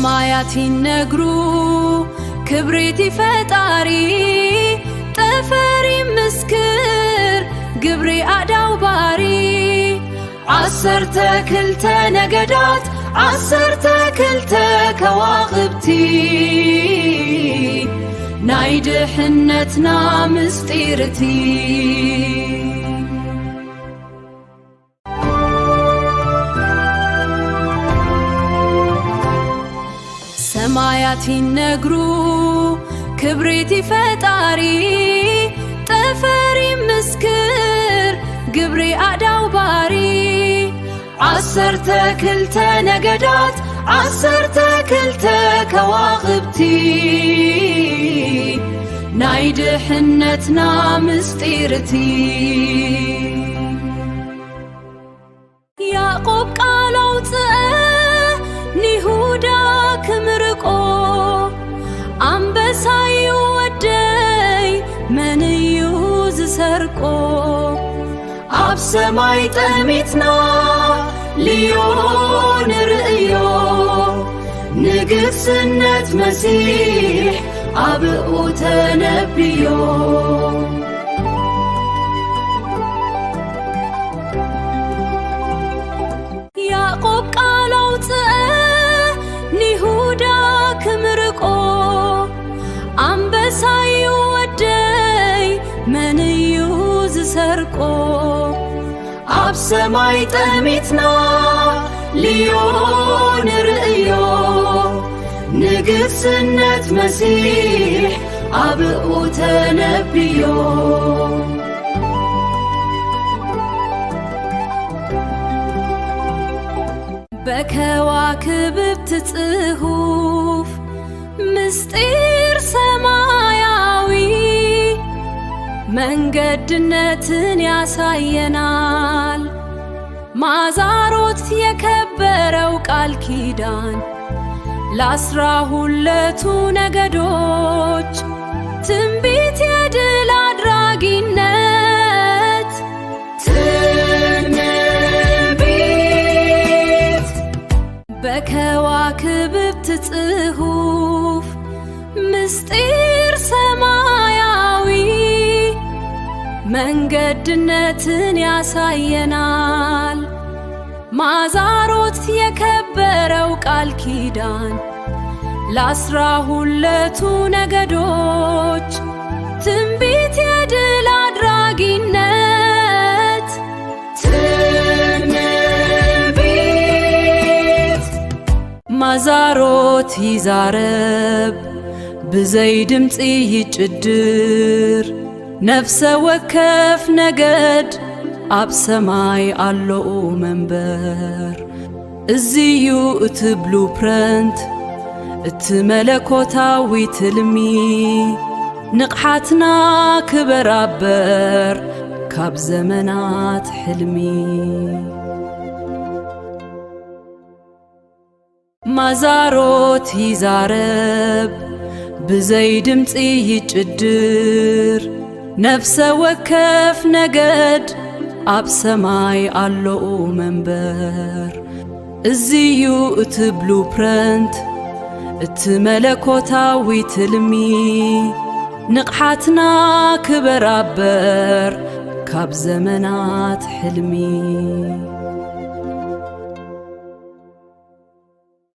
ሰማያት ይነግሩ ክብሪት ፈጣሪ ጠፈሪ ምስክር ግብሪ አዳው ባሪ ዓሰርተ ክልተ ነገዳት ዓሰርተ ክልተ ከዋኽብቲ ናይ ድሕነትና ምስጢርቲ ሰማያት ይነግሩ ክብሪት ፈጣሪ ጠፈሪ ምስክር ግብሪ አዳው ባሪ ዓሰርተ ክልተ ነገዳት ዓሰርተ ክልተ ከዋኽብቲ ናይ ድሕነትና ምስጢርቲ ያዕቆብ ቃል አውፅአ ንይሁዳ ክምርቆ አንበሳዩ ወደይ መንዩ ዝሰርቆ ኣብ ሰማይ ጠሚትና ልዮ ንርእዮ ንግስነት መሲሕ ኣብኡ ተነብዮ ያዕቆብ ቃል አውፅአ ንይሁዳ ክምርቆ አንበሳዩ ወደይ መንዩ ዝሰርቆ ኣብ ሰማይ ጠሚትና ልዮ ንርእዮ ንግስነት መሲሕ ኣብኡ ተነብዮ በከዋክብት ጽሑፍ ምስጢር ሰማያዊ መንገድነትን ያሳየናል ማዛሮት የከበረው ቃል ኪዳን ለአስራ ሁለቱ ነገዶች ትንቢት የድል አድራጊነት ትንቢት በከዋክብት ጽሑፍ ምስጢር ሰማያዊ መንገድነትን ያሳየናል ማዛሮት የከበረው ቃል ኪዳን ለአስራ ሁለቱ ነገዶች ትንቢት የድል አድራጊነት ትንቢት ማዛሮት ይዛረብ ብዘይ ድምፂ ይጭድር ነፍሰ ወከፍ ነገድ ኣብ ሰማይ ኣለኡ መንበር እዝዩ እቲ ብሉፕረንት እቲ መለኮታዊ ትልሚ ንቕሓትና ክበራበር ካብ ዘመናት ሕልሚ ማዛሮት ይዛረብ ብዘይ ድምፂ ይጭድር ነፍሰ ወከፍ ነገድ ኣብ ሰማይ ኣለኡ መንበር እዝዩ እቲ ብሉፕረንት እቲ መለኮታዊ ትልሚ ንቕሓትና ክበራበር ካብ ዘመናት ሕልሚ